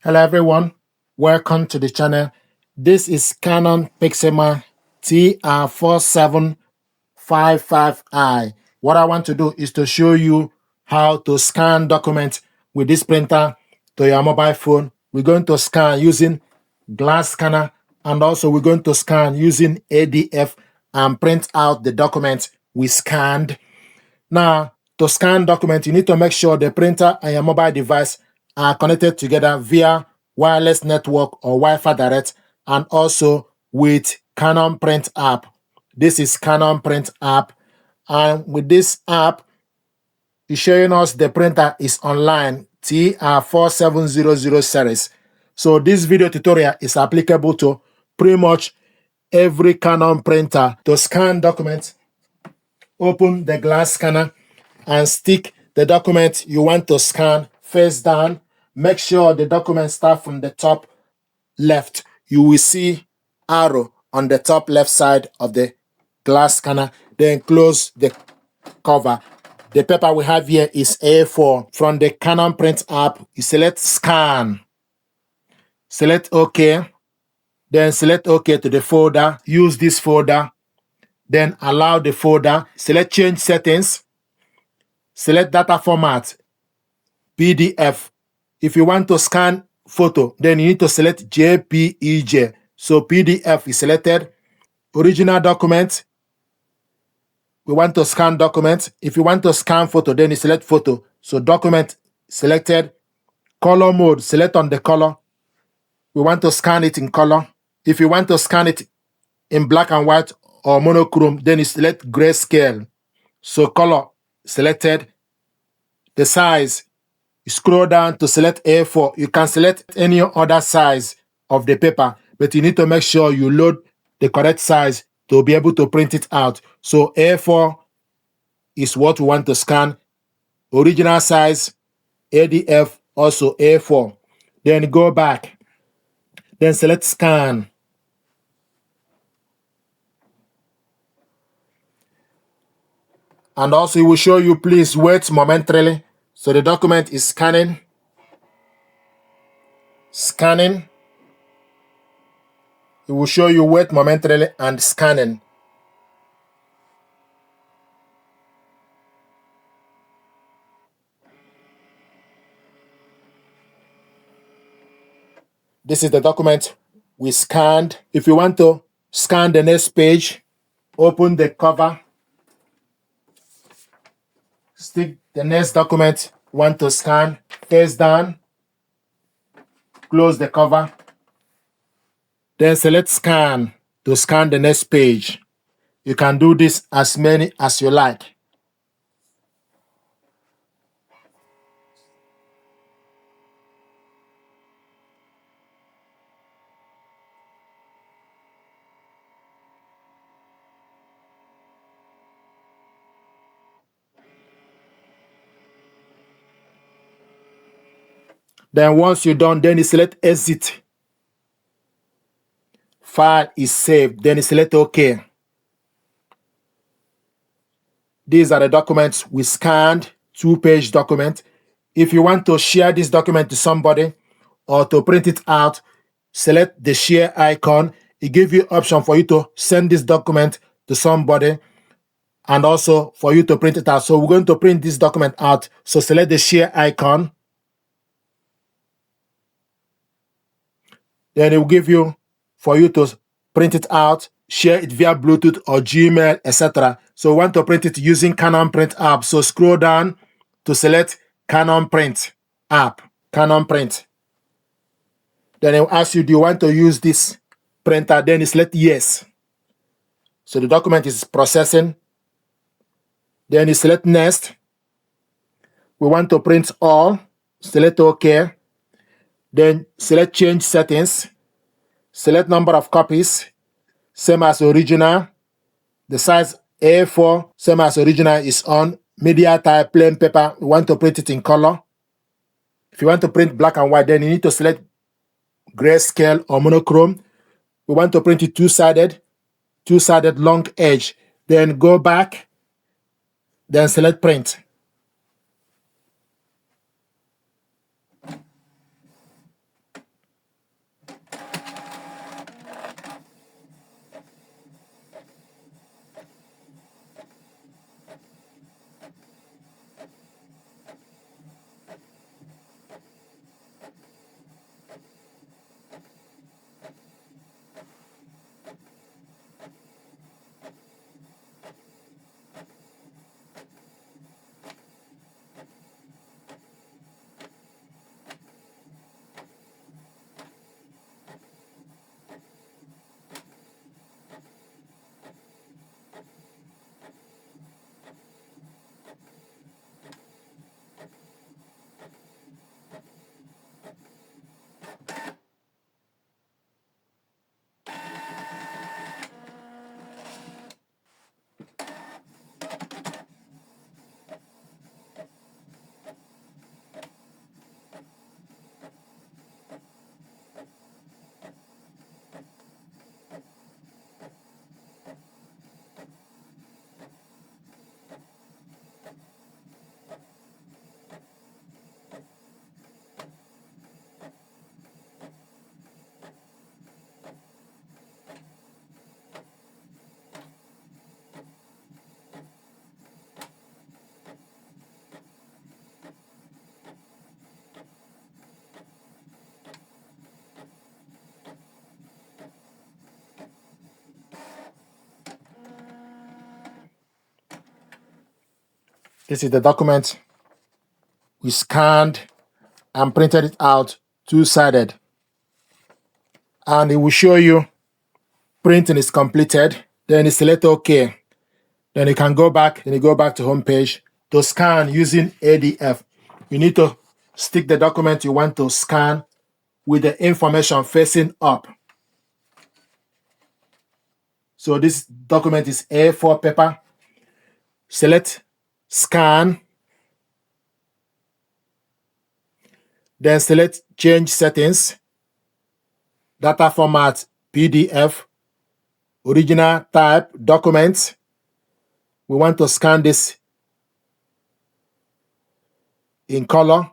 Hello everyone, welcome to the channel. This is Canon TR4755i. What I want to do is to show you how to scan documents with this printer to your mobile phone. We're going to scan using glass scanner, and also we're going to scan using ADF and print out the documents we scanned. Now, to scan documents, you need to make sure the printer and your mobile device are connected together via wireless network or Wi-Fi direct, and also with Canon Print app. This is Canon Print app, and with this app, it's showing us the printer is online, TR4700 series. So this video tutorial is applicable to pretty much every Canon printer. To scan documents, open the glass scanner and stick the document you want to scan face down. Make sure the document starts from the top left. You will see arrow on the top left side of the glass scanner. Then close the cover. The paper we have here is A4. From the Canon Print app, you select Scan. Select OK. Then select OK to the folder. Use this folder. Then allow the folder. Select Change Settings. Select Data Format, PDF. If you want to scan photo, then you need to select JPEG. So PDF is selected. Original document. We want to scan document. If you want to scan photo, then you select photo. So document selected. Color mode, select on the color. We want to scan it in color. If you want to scan it in black and white or monochrome, then you select grayscale. So color selected. The size, you scroll down to select A4. You can select any other size of the paper, but you need to make sure you load the correct size to be able to print it out. So A4 is what we want to scan. Original size, ADF, also A4. Then go back. Then select Scan. And also it will show you, please wait momentarily. So the document is scanning. Scanning. It will show you wait momentarily and scanning. This is the document we scanned. If you want to scan the next page, open the cover, stick the next document you want to scan face down, close the cover, then select Scan to scan the next page. You can do this as many as you like. Then once you're done, then you select Exit. File is saved. Then you select OK. These are the documents we scanned, 2-page document. If you want to share this document to somebody or to print it out, select the share icon. It gives you option for you to send this document to somebody and also for you to print it out. So we're going to print this document out. So select the share icon. Then it will give you for you to print it out, share it via Bluetooth or Gmail, etc. So we want to print it using Canon Print app. So scroll down to select Canon Print app, Canon Print. Then it will ask you, do you want to use this printer? Then you select yes. So the document is processing. Then you select next. We want to print all. Select OK. Then select change settings. Select number of copies, same as original. The size A4, same as original, is on. Media type, plain paper. We want to print it in color. If you want to print black and white, then you need to select grayscale or monochrome. We want to print it two-sided long edge. Then go back, then select print. This is the document. We scanned and printed it out two-sided. And it will show you printing is completed. Then you select OK. Then you can go back and you go back to home page to scan using ADF. You need to stick the document you want to scan with the information facing up. So this document is A4 paper. Select scan. Then select change settings. Data format PDF. Original type document. We want to scan this in color.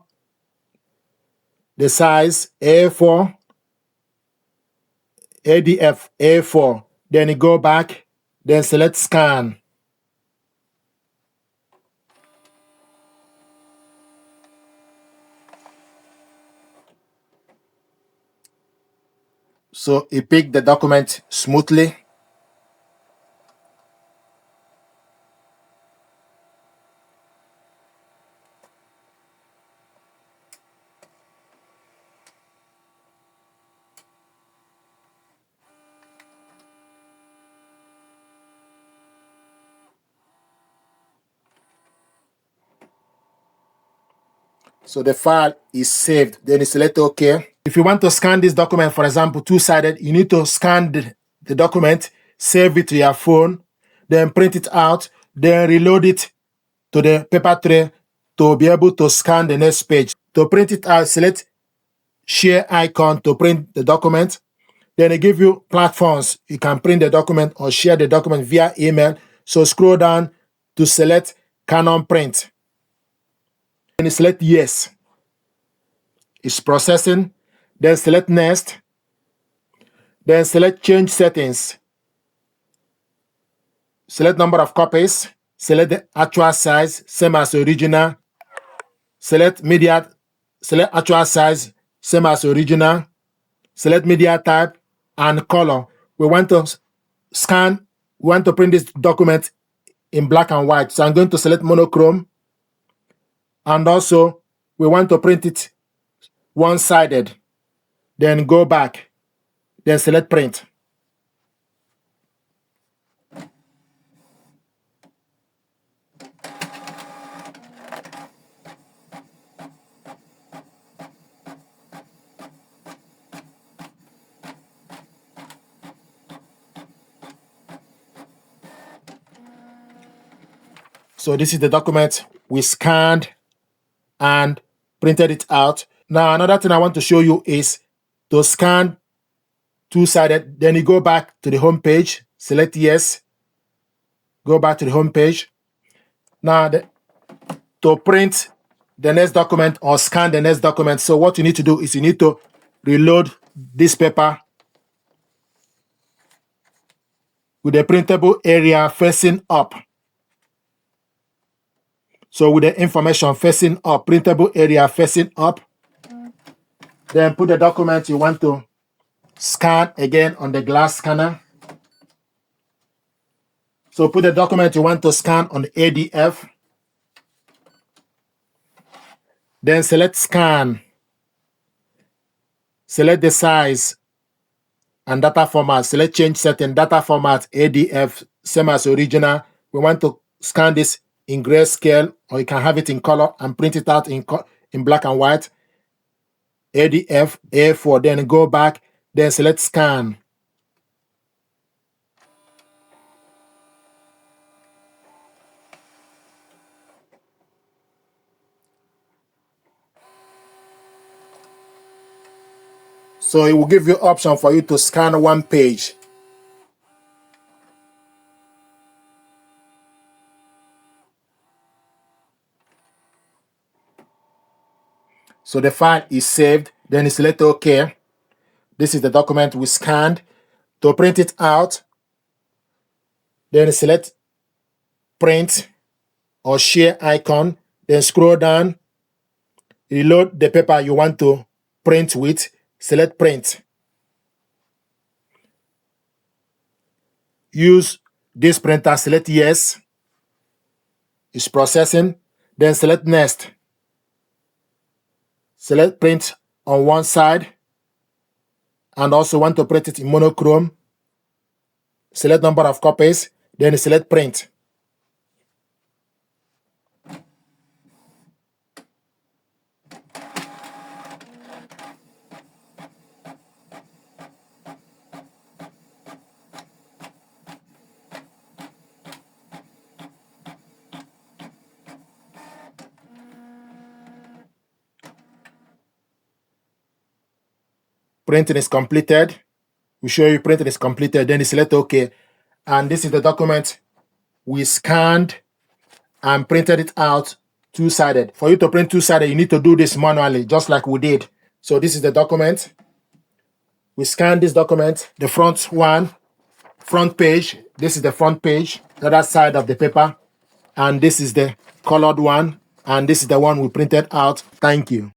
The size A4. ADF A4. Then you go back. Then select scan. So it picked the document smoothly. So the file is saved. Then you select OK. If you want to scan this document, for example, two-sided, you need to scan the document, save it to your phone, then print it out, then reload it to the paper tray to be able to scan the next page. To print it out, select share icon to print the document. Then they give you platforms. You can print the document or share the document via email. So scroll down to select Canon print. Then you select yes. It's processing. Then select next. Then select change settings. Select number of copies. Select the actual size, same as original. Select media. Select actual size, same as original. Select media type and color. We want to scan. We want to print this document in black and white. So I'm going to select monochrome. And also, we want to print it one-sided. Then go back. Then select print. So this is the document we scanned and printed it out. Now, another thing I want to show you is to scan two-sided. Then you go back to the home page, select yes, go back to the home page. Now, to print the next document or scan the next document, so what you need to do is you need to reload this paper with the printable area facing up. So with the information facing up, printable area facing up, then put the document you want to scan again on the glass scanner. So put the document you want to scan on the ADF. Then select scan. Select the size and data format. Select change setting, data format, ADF, same as original. We want to scan this in grayscale, or you can have it in color and print it out in black and white. ADF A4, then go back, then select scan. So it will give you option for you to scan one page. So the file is saved, then you select OK. This is the document we scanned. To print it out, then select print or share icon, then scroll down, reload the paper you want to print with, select print. Use this printer, select yes. It's processing. Then select next. Select print on one side and also want to print it in monochrome. Select number of copies, then select print. Printing is completed. We show you printing is completed, then you select OK. And this is the document we scanned and printed it out two-sided. For you to print two-sided, you need to do this manually, just like we did. So this is the document. We scanned this document, the front page. This is the front page, the other side of the paper. And this is the colored one. And this is the one we printed out. Thank you.